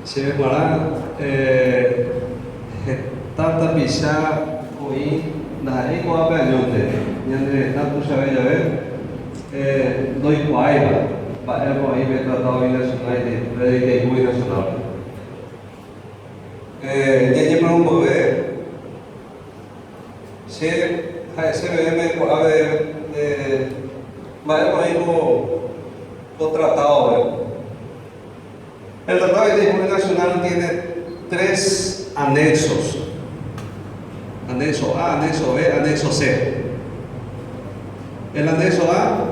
Se para tanta pisar hoy na eco apanhonte yande tanto sabe ya ver dois paiva para aí vai tratar o nacional de o nacional ya para un poder se ve a ver va aí o tratado. El Tratado de Desarrollo Nacional tiene tres anexos: anexo A, anexo B, anexo C. El anexo A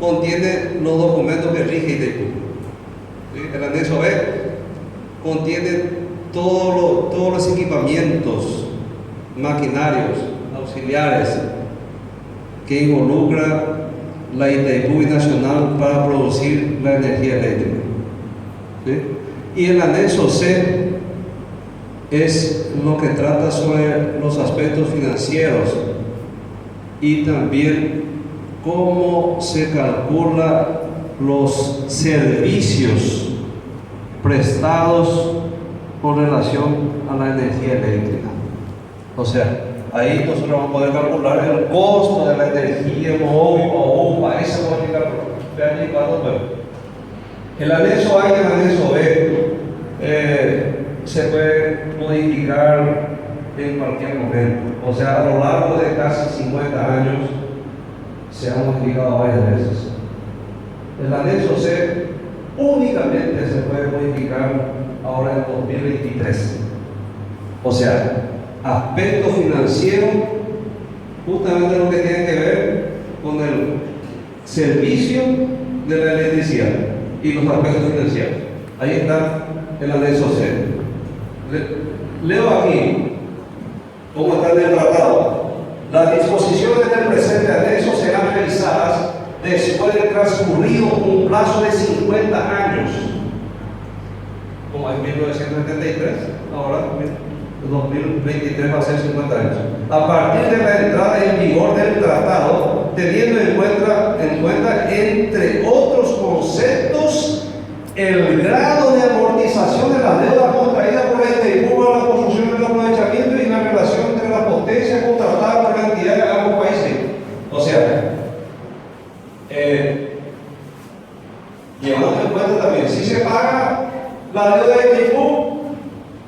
contiene los documentos que rigen Itaipú. ¿Sí? El anexo B contiene todos los equipamientos, maquinarios, auxiliares que involucra la Itaipú Nacional para producir la energía eléctrica. ¿Sí? Y el anexo C es lo que trata sobre los aspectos financieros y también cómo se calcula los servicios prestados con relación a la energía eléctrica. O sea, ahí nosotros vamos a poder calcular el costo de la energía o un país se puede calcular. El anexo A y el anexo B se puede modificar en cualquier momento. O sea, a lo largo de casi 50 años se ha modificado varias veces. El anexo C únicamente se puede modificar ahora en 2023. O sea, aspecto financiero, justamente lo que tiene que ver con el servicio de la electricidad y los aspectos financieros. Ahí está el anexo C. Leo aquí cómo está en el tratado. Las disposiciones del presente anexo serán realizadas después de transcurrido un plazo de 50 años, como en 1973, ahora 2023 va a ser 50 años, a partir de la entrada en vigor del tratado, teniendo en cuenta entre otros conceptos el grado de amortización de las deudas contraídas por la Itaipú para la construcción del aprovechamiento y la relación entre las potencias contratadas por la entidad de ambos países. O sea, llevando en cuenta también, si se paga la deuda de Itaipú,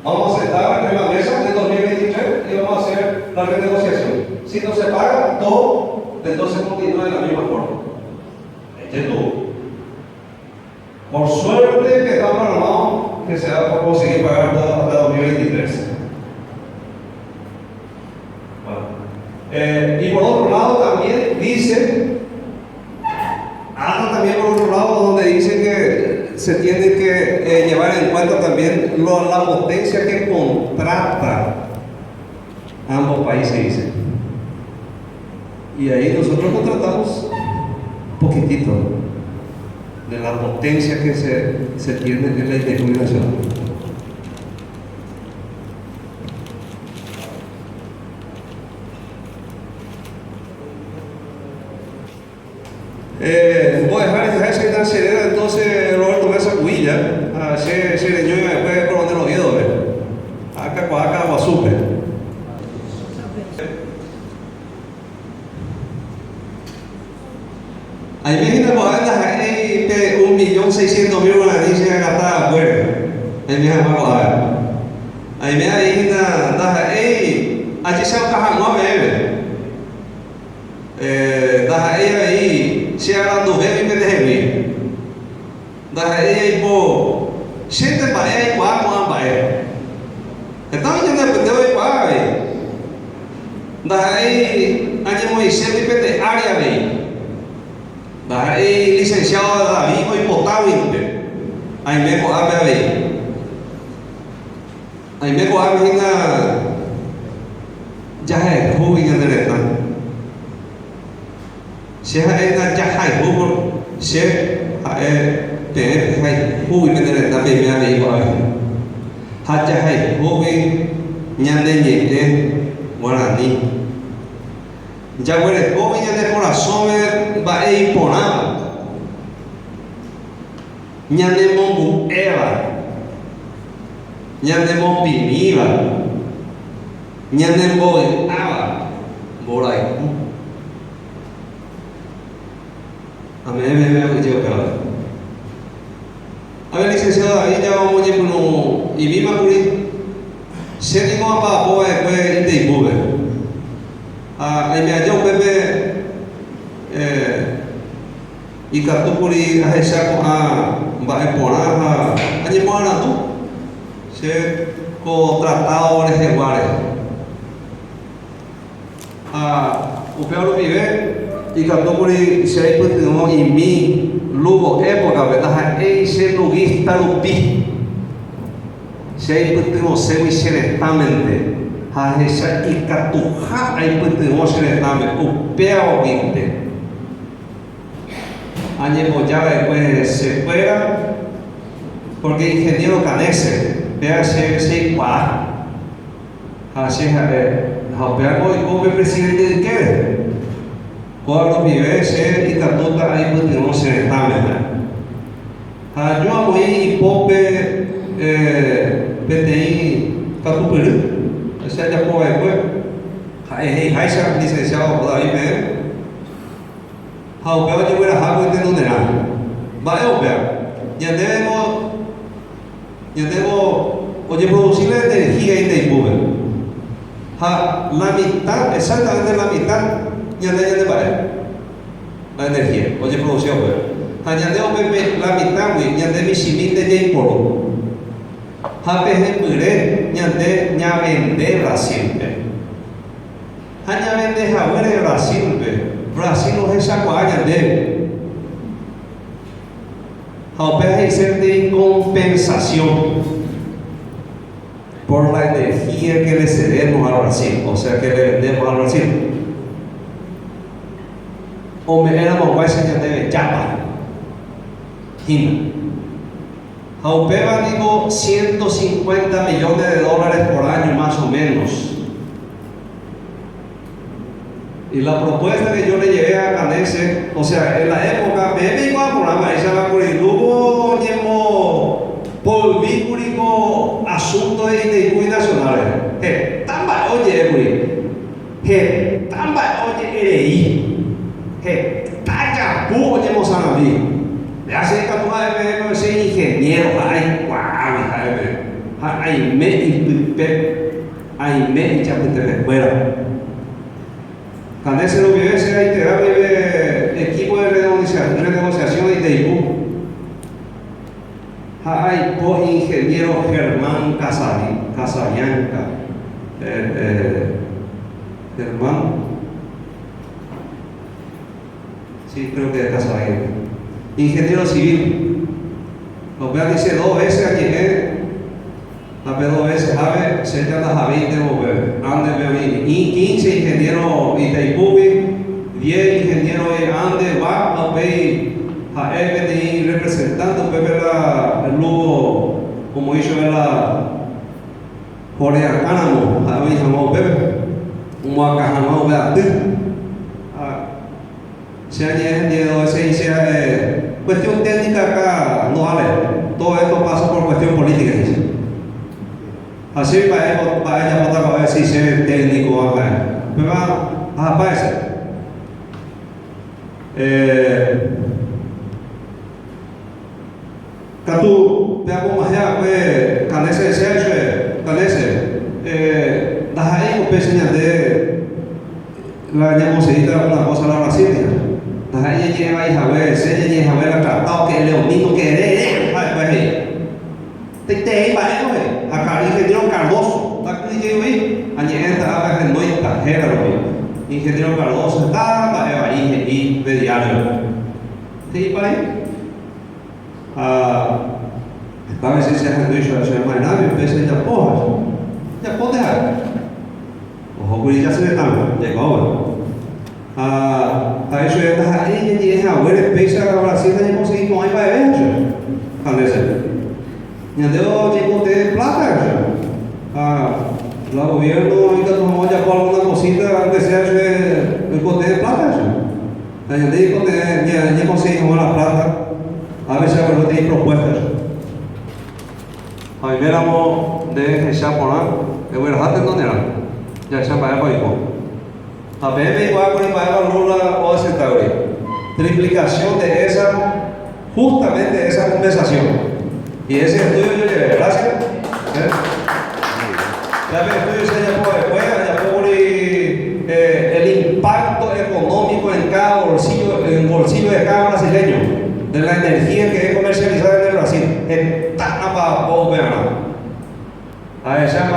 vamos a sentar en la mesa de 2023 y vamos a hacer la renegociación. Si no se paga todo, entonces continúa de la misma forma. Por suerte que está programado que se va a conseguir pagar todo hasta 2023. Bueno. Y por otro lado también dice, también por otro lado donde dice que se tiene que llevar en cuenta también la potencia que contrata ambos países, dice. Y ahí nosotros contratamos poquitito de la potencia que se tiene en la Itaipú Nacional. Voy a dejar esa financiera entonces Roberto Mesa Cuilla, a ese señor después Coronel Oviedo, acá Coaca Guasupe. Ahí me imagino que 1.600.000 guaraníes se gastaban afuera. Ahí me imagino ahí me imagino allí se acabó bebé. Aí se era do bebê me derrebi. Daí pô, gente vai igual com a baia. Então a gente deu igual aí. Daí a gente Moisés me pede área aí. Daí licenciado Davi foi botar o ímpe. Aí me coabe aí. Aí me coabe na já é ruim a direita. Se é já hai ruim, se é tem hai ruim a direita bem me aí igual. Ha já hai ruim nhande nhete Guarani. Ya huele joven de corazón va a ir por nada. Ya de mongo era. ñandemo pimiva, ñandembo ava, borai. Amén, yo creo. A ver, licenciado, ahí ya vamos a ir y Vima Curi, se digo a Papo, después de Ibube. Ahí me halló Pepe, y Catupuri, a esa va a emporar a Ñemona tú, se contratado de Jeguares. O peor vive, y Catupuri, se ha puesto en mí. Luego época, ¿verdad? Ese lugista lupi. Si hay puesto se certamente, ha esa y catuja hay puesto certamente, upeo vinte. Año ya después se fuera, porque ingeniero canese, vea se igual. Así es, hoy presidente de qué. Cuando vive se y catuta ahí pues no se está mejor. Yo amo y pope PTI catupelu, o sea ya puedo después. Hay licenciado por ahí me. How peor yo hubiera algo de donde nada. Vale o peor. Ya debo oye producir la energía y de Google. La mitad, exactamente la mitad. Ya de la energía, oye producción pues. Ya de la mitad güey, ya de mi civil de Jay Polo. Jape pure, ya de ya vende Brasil. Ya vende Javier de Brasil, Brasil no es esa cuaya de. Jape es ser de compensación por la energía que le cedemos a Brasil, o sea que le vendemos a Brasil. O me éramos guayas ya de Chapa, China. Jaupeba digo 150 millones de dólares por año más o menos. Y la propuesta que yo le llevé a Canese, o sea, en la época, me dijo a programa, esa va por el grupo, ñemo, polvícurico, asunto de Itaipú nacionales. Tamba, oye, tamba, oye, ereí. Talla, oye, Mozambique. Le hace que tú vas a ver ese ingeniero, ay, guau, ay, me y chapete de fuera. Cuando se lo vive, se integrar equipo de renegociación de Itaipú. Hay por ingeniero Germán Casabianca. Germán. Sí, creo que es Casabianca. Ingeniero civil. Los vean dice 2 veces aquí, la 2 veces, a ver, se llama Javier de Bober, Ande Bevini, y 15 ingeniero Itaipú, 10 ingeniero Ande, va a ver, a él representando, Pepe el Lugo, como hizo la Jorge Arcánamo, a ver, llamó Pepe, un Guacajano, vea, se ha llegado ese cuestión técnica acá no vale, todo esto pasa por cuestión política. Así para ella votar a ver si es técnico pero va a parecer. Catu, veamos más allá, pues, canese sexo, canese, das ahí un pequeño de la llamosita una cosa la brasileña. Das ahí lleva a ver, se lleva a ver la tratado que es lo mismo que eres, te ahí para eso, acá ingeniero Cardoso, está que dije hoy, ayer estaba en nuestra tarjeta, ingeniero Cardoso, está para ahí y de diario. ¿Sí para ahí? A veces se hace dicho a su hermana, y empieza a porras, ya puedo dejar. Ojo, ya se le cambia, llegó ahora. A eso ya está ahí, y es abuelo, empieza a Brasil, ya conseguí con ahí para ver, ¿no? Ya debo tipo de plata, la gobierno ahorita tomó ya por alguna cosita antes de hacer el coste de plata. La gente ya conseguimos la plata, a veces a veces tiene propuestas. A mí éramos de Echapona, de Huerjate, ¿dónde era? Ya Echapona, a PM igual con el Lula o Centauri. Triplicación de esa, justamente esa compensación. Y ese estudio yo llevé, gracias. Ya el estudio se llamó después, el impacto económico en cada bolsillo, en el bolsillo de cada brasileño, de la energía que es comercializada en el Brasil. Es tan apagado, a esa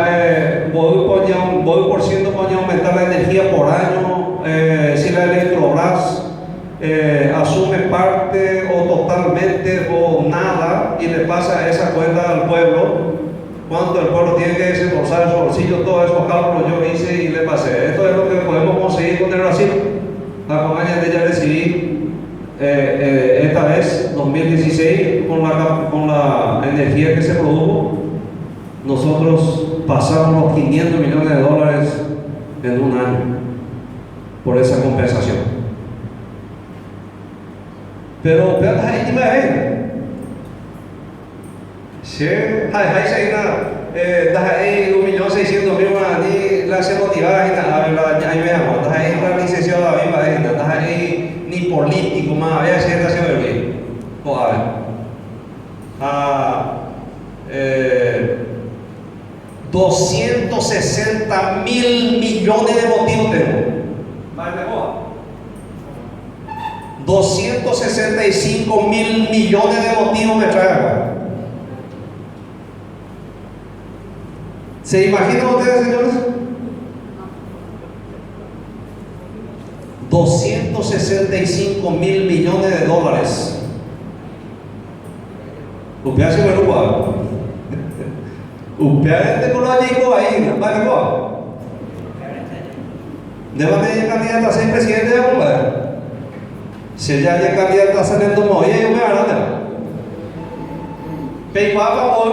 voy por ciento puede aumentar la energía por año, si la Electrobras asume parte o totalmente o nada y le pasa esa cuenta al pueblo, cuánto el pueblo tiene que desembolsar en su bolsillo, todos esos cálculos yo hice y le pasé. Esto es lo que podemos conseguir con el Brasil. La compañía de ya decidí esta vez, 2016, con la energía que se produjo, nosotros pasamos los 500 millones de dólares en un año por esa compensación. Pero ahí me ven. Sí, ahí se hay 1.600.000 guaraní, la se motivaba ahí me amo, ahí la licenciada a mí va ahí ni político más, había cierta se me olvidó. O a ver. 260.000 millones de motivos tengo. Más de moda. 265.000 millones de motivos me trae. ¿Se imaginan ustedes, señores? 265.000 millones de dólares. Usted hace vergüenza. Usted hace con la chico ahí, ¿no? ¿Vale? Debe tener candidato a ser presidente de Cuba. Si ya hay candidato a ser el domo, oye, yo me agarro. Pero hoy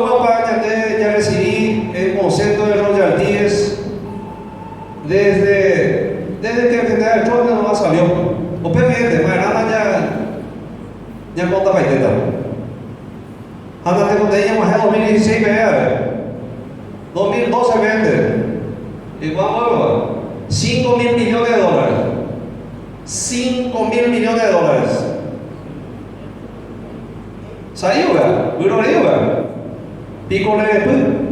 ya recibí el concepto de royalties desde que el general Trump no salió. Obviamente, ya conta para intentar. Andate con ella más 2016 2012 vende. Igual, 5.000 millones de dólares. 5.000 millones de dólares. Saiu, velho. Virou aí, velho. Picolé depois.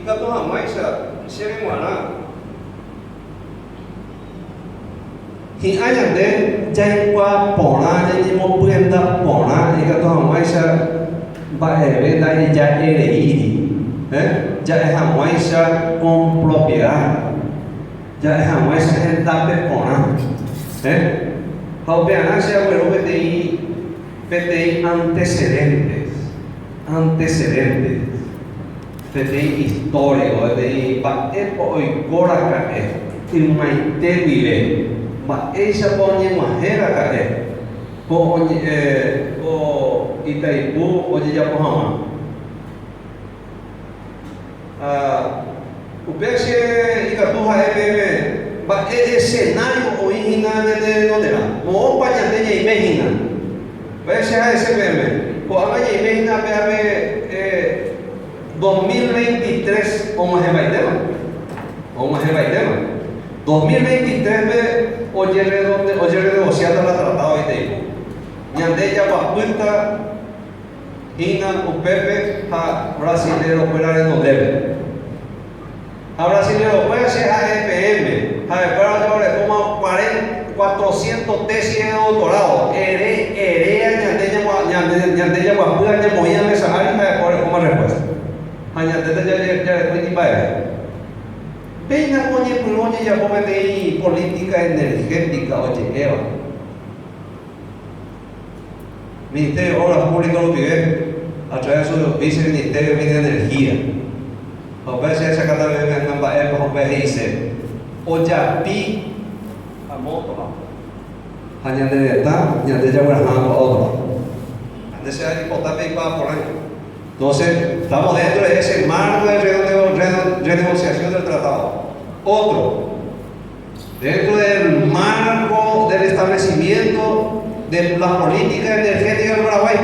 Então, mais chega lá. Thì ai nhận đến chạy qua bỏ ra những một quyền tập bỏ ra thì các tôi hỏi sao bài ở bên đây chạy để ý đấy chạy hàng ngoài sao con propiedad chạy hàng ngoài sao hiện tại bên bỏ ra đấy hậu bên anh sẽ về lúc PTI antecedentes PTI histórico PTI bate por gora cae il maite vive mà esa pone mahera kae ko Itaipu o Yokohama o peixe ikatuha ba escenario original de donde era mo pañate ya imagina peixe SPM ko ama ya imagina pe 2023 o más tema 2023 oye negociando la tratado de Itaipu. Ñande ya papunta hina upepe a brasileiro operar en debe. A brasileiro puede ser AEPM, a espera yo le toma 400 tesis de doctorado. Ñande ya papunta ya movía mesa área para como respuesta. A ñande ya después ni para venga, oye, ya PTI política energética, oye, Eva. Ministerio de Obras Públicas lo pide a través de su viceministerio de Energía. A veces esa cada vez me han bajado, a veces dice, Oyapi moto. Hañande está, ñande ya voy a otro. Ande sea importante y para por ahí. Entonces, estamos dentro de ese marco de renegociación del tratado. Otro, dentro del marco del establecimiento de la política energética del Paraguay,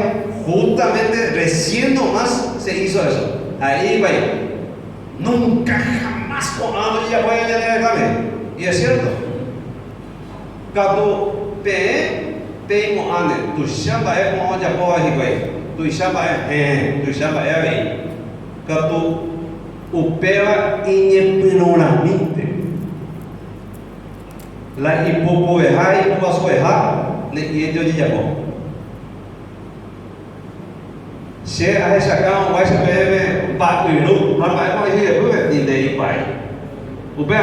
justamente recién nomás se hizo eso. Ahí va. Nunca jamás con algo ya voy a llegar. Y es cierto. Cuando pe mo ane, tu chamba é como onde a boa riquei. Tu chamba é aí. Cuando opera inepironamente. La hipopoeja y hipoasoeja ne yedio de Japão. Se a rechacar vai se ver bacuiru, mas vai mais de aí pai. O bem,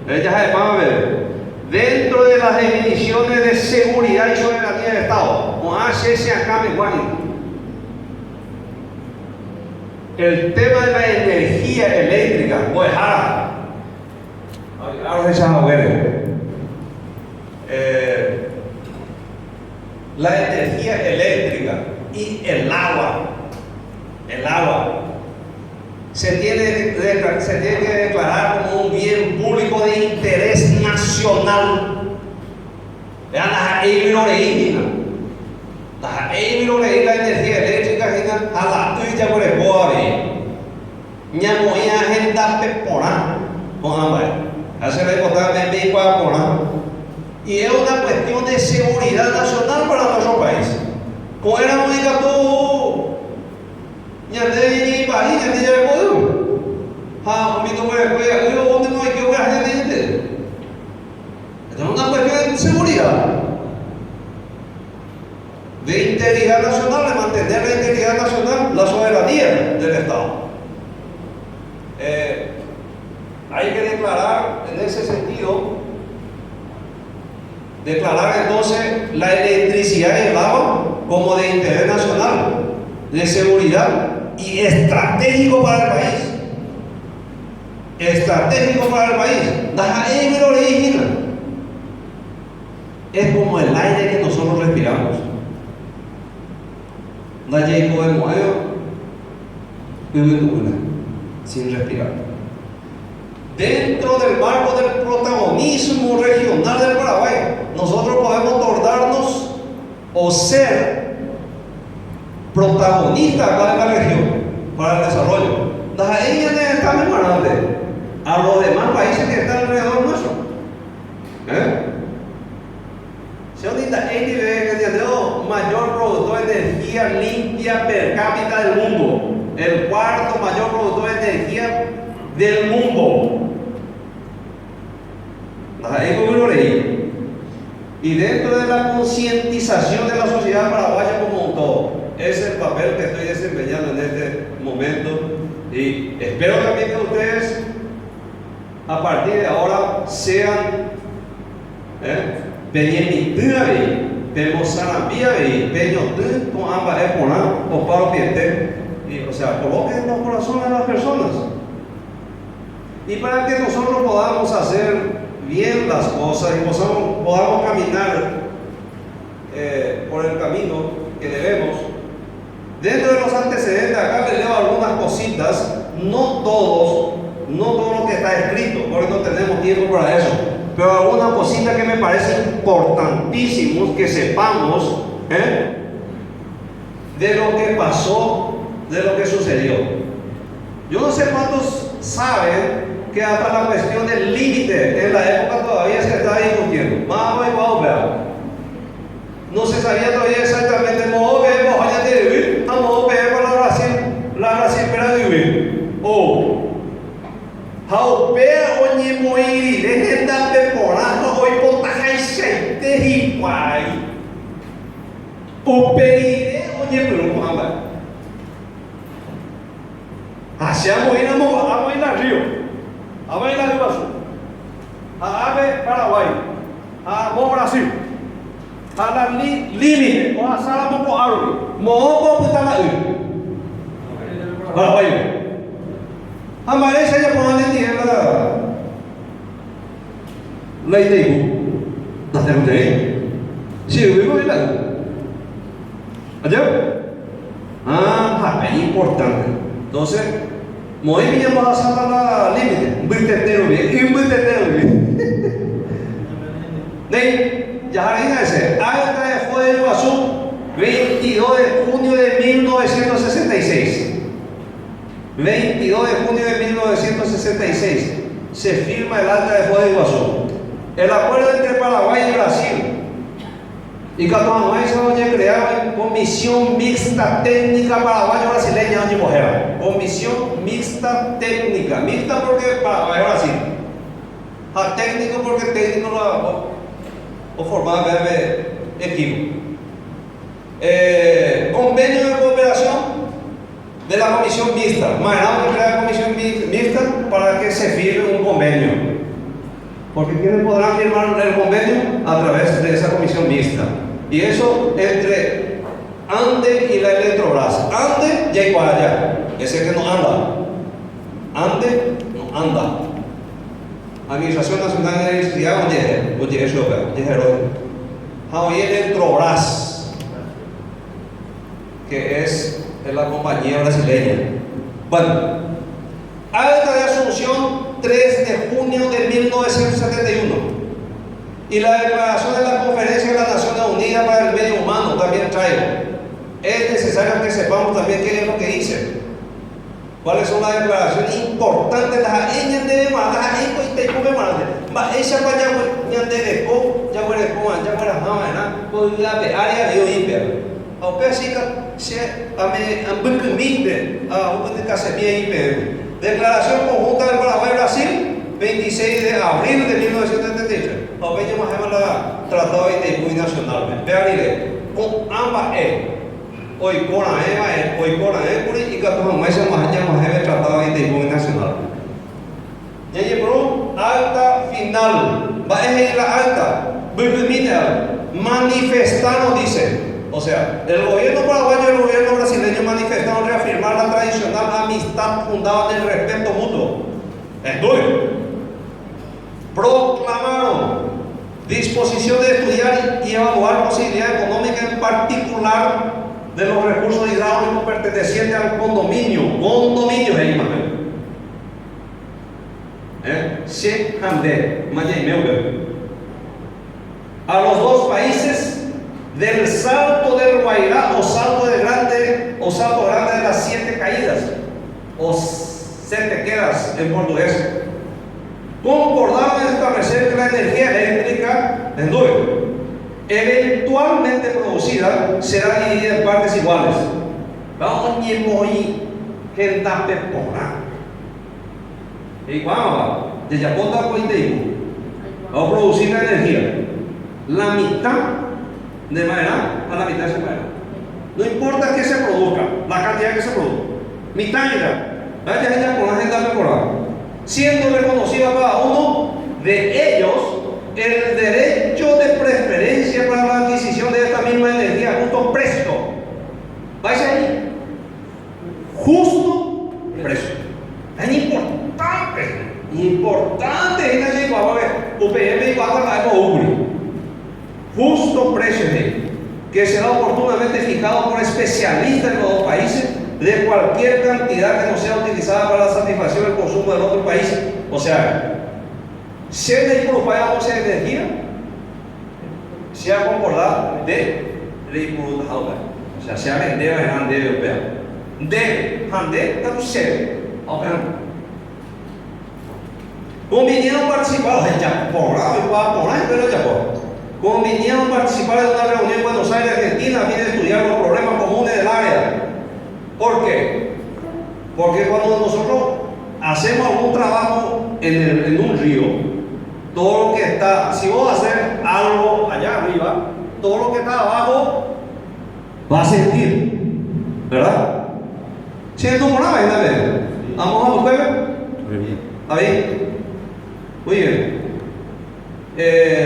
ele já repara ver. Dentro de las definiciones de seguridad y soberanía del Estado, no hace ese acá me el tema de la energía eléctrica, pues ahora la energía eléctrica y el agua se tiene que declarar como un bien público de interés nacional. Vean la energía eléctrica a la tuya por el boave. Ñamoya agenda pepona con hambre. Hace la importancia de pepona. Y es una cuestión de seguridad nacional para nuestro país. Con era única tú. Ñande y país, ñande ya puedo. Ha, mi no puede, yo donde no hay que ver a gente. Es una cuestión de seguridad. De integridad nacional, de mantener la integridad nacional, la soberanía del Estado. Hay que declarar en ese sentido, declarar entonces la electricidad y el agua como de interés nacional, de seguridad y estratégico para el país. Estratégico para el país. Es como el aire que nosotros respiramos. Sin respirar. Dentro del marco del protagonismo regional del Paraguay, nosotros podemos tornarnos o ser protagonistas acá en la región para el desarrollo. Ella está memorable a los demás países que están alrededor nuestro. Si ahorita es mayor productor de energía limpia per cápita del mundo, el cuarto mayor productor de energía del mundo. Y dentro de la concientización de la sociedad paraguaya como un todo, es el papel que estoy desempeñando en este momento. Y espero también que ustedes, a partir de ahora, sean o sea, coloquen los corazones de las personas. Y para que nosotros podamos hacer bien las cosas y podamos caminar por el camino que debemos, dentro de los antecedentes, acá les leo algunas cositas, no todo lo que está escrito, porque no tenemos tiempo para eso, pero algunas cositas que me parecen importantísimos que sepamos de lo que pasó, de lo que sucedió. Yo no sé cuántos saben que hasta la cuestión del límite en la época todavía se está discutiendo. No se sabía todavía exactamente cómo vaya de vivir, cómo la Brasil para vivir. O Haupea onye moiri de esta temporada hoy potaja y seite y guay. O pediré onye pero Muhammad. Hacia moira a la río. A bailar Rio Azul, a Ave Paraguay, a Mo Brasil, a la Lili, o a Salamo po Arui, Moho Putana Paraguay. A Malaysia ya ponen en tierra lei de hacer usted. Sí, vivo en la. ¿Allá? Es importante. Entonces, muy bien, vamos a saltar la límite. Un tetero bien. Ya ese. Acta de Foz del Iguazú, 22 de junio de 1966. 22 de junio de 1966. Se firma el Acta de Foz del Iguazú. El acuerdo entre Paraguay y Brasil. Y Catamarca se va a crear Comisión Mixta Técnica Paraguayo-Brasileña de Mujer. Comisión Mixta Técnica. Mixta porque Paraguay-Brasil. Técnico porque técnico o formar equipo. Convenio de cooperación de la Comisión Mixta. Mañana vamos a crear Comisión Mixta para que se firme un convenio. Porque ¿quiénes podrán firmar el convenio? A través de esa Comisión Mixta. Y eso entre ANDE y la Electrobras. ANDE ya igual allá. Ese que no anda. ANDE no anda. Administración Nacional de Electricidad, oye, eso, oye, Electrobras, que es la compañía brasileña. Bueno, acta de Asunción 3 de junio de 1971 y la declaración de la Conferencia de las Naciones Unidas para el Medio Humano también traigo. Es necesario que sepamos también qué es lo que dice. ¿Cuáles son las declaraciones importantes? Las eñas de demanda, las eñas de demanda. Esa para ya de co, ya fuera con, ya fuera jamás, pues la área de hiper. A pesar se a me ambucumite, a un de casemia hiper. Declaración conjunta del Paraguay-Brasil, 26 de abril de 1973. A ver, yo más la tratado de Itaipu Nacional. Vean, con ambas hoy con y que todos más el tratado de Itaipu Nacional. Ya llegó acta final. Va a ir la acta. Manifestaron, dice. O sea, el gobierno paraguayo y el gobierno brasileño manifestaron reafirmar la tradicional amistad fundada en el respeto mutuo. Proclamaron disposición de estudiar y evaluar posibilidades económicas, en particular de los recursos hidráulicos pertenecientes al condominio. Condominio es imagen. A los dos países del Salto del Guairá o Salto Grande de las 7 caídas o 7 quedas en portugués, concordaron en establecer que la energía eléctrica eventualmente producida será dividida en partes iguales. Vamos a gente y cuando de Japón a vamos a producir la energía, la mitad de manera a la mitad de manera. No importa que se produzca, la cantidad que se produzca, mitad y mitad. Vaya con la agenda mejorada, siendo reconocido a cada uno de ellos el derecho de preferencia para la adquisición de esta misma energía a justo precio. ¿Vais ahí? Justo precio. Es importante en el UPM y justo precio que será oportunamente fijado por especialistas en los dos países de cualquier cantidad que no sea utilizada para la satisfacción del consumo del otro país. O sea, si el pagamos esa energía, se ha concordado de o sea, se ha vendido en Hande Europea. De Hande, no sé, como vinieron a participar, como vinieron a participar en una reunión en Buenos Aires, Argentina, a fin de estudiar los problemas comunes del área. ¿Por qué? Porque cuando nosotros hacemos algún trabajo en un río, todo lo que está, si vos hacer algo allá arriba, todo lo que está abajo va a sentir, ¿verdad? ¿Siento por nada? ¿Vamos a buscar? Ahí. Muy bien.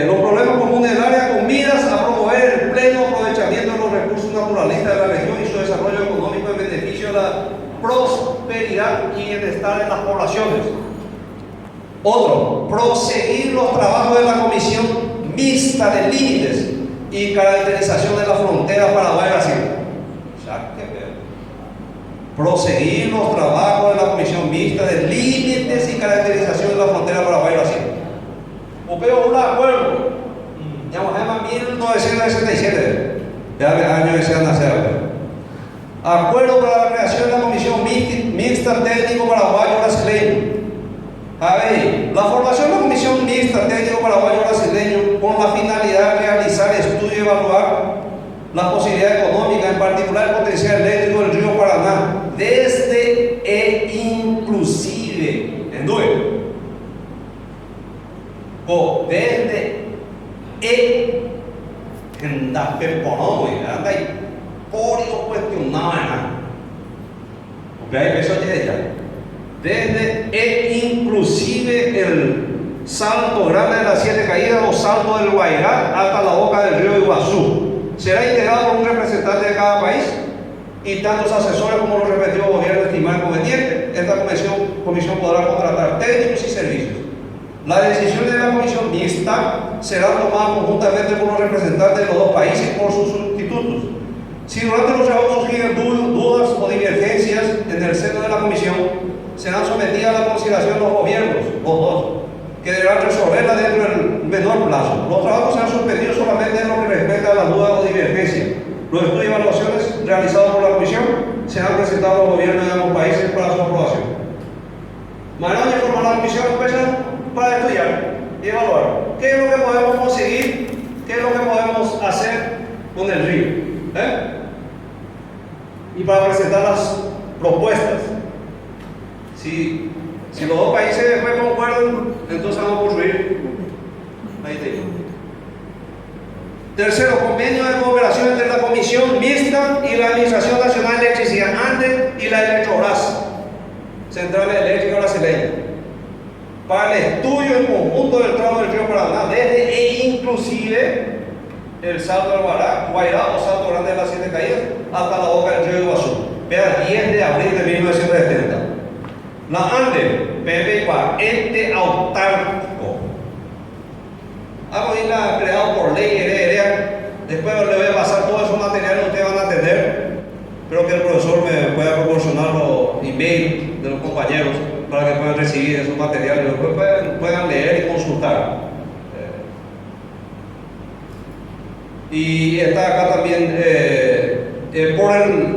Los problemas comunes del área con miras a promover el pleno aprovechamiento de los recursos naturalistas de la región y su desarrollo económico en beneficio de la prosperidad y bienestar de las poblaciones. Otro, proseguir los trabajos de la Comisión mixta de límites y caracterización de la frontera Paraguay-Brasil. Ya que ver. Proseguir los trabajos de la Comisión Mixta de Límites y Caracterización de la Frontera Paraguay-Brasil. O peor, un acuerdo. Ya en 1967, ya año que se van a hacer. Acuerdo para la creación de la Comisión Mixta Técnico Paraguayo-Brasileño. A ver, la formación de la Comisión Mixta Técnico Paraguayo-Brasileño con la finalidad de realizar estudio y evaluar la posibilidad económica, en particular el potencial eléctrico del río Paraná, desde e inclusive, en due, o desde e, en da peporón, anda ahí, código cuestionado, ok, eso ya. Desde e inclusive el Salto Grande de las Siete Caídas o Salto del Guairá hasta la boca del río Iguazú. Será integrado por un representante de cada país y tantos asesores como los respectivos gobiernos estiman conveniente. Esta comisión podrá contratar técnicos y servicios. Las decisiones de la comisión mixta serán tomadas conjuntamente por los representantes de los dos países y por sus sustitutos. Si durante los trabajos surgen dudas o divergencias en el seno de la comisión, serán sometidas a la consideración de los gobiernos, los dos, que deberán resolverla dentro del menor plazo. Los trabajos serán suspendidos solamente en lo que respecta a las dudas o divergencias. Los estudios y evaluaciones realizados por la comisión serán presentados a los gobiernos de ambos países para su aprobación. Mañana informará la comisión para estudiar y evaluar qué es lo que podemos conseguir, qué es lo que podemos hacer con el río, y para presentar las propuestas. Si los dos países después concuerdan, entonces vamos a construir. Ahí te digo. Tercero, convenio de cooperación entre la Comisión Mixta y la Administración Nacional de Electricidad ANDE y la Electrobras, Central Eléctrica Brasileña, para el estudio en conjunto del tramo del río Paraná, desde e inclusive el Salto del Guairá o Salto Grande de las Siete Caídas hasta la boca del río Iguazú. Vea, 10 de abril de 1970. La ANDE, PPIPA, ente autárquico. La creado por ley heredera. Después le voy a pasar todos esos materiales que ustedes van a tener. Espero que el profesor me pueda proporcionar los emails de los compañeros para que puedan recibir esos materiales y después puedan leer y consultar. Y está acá también por el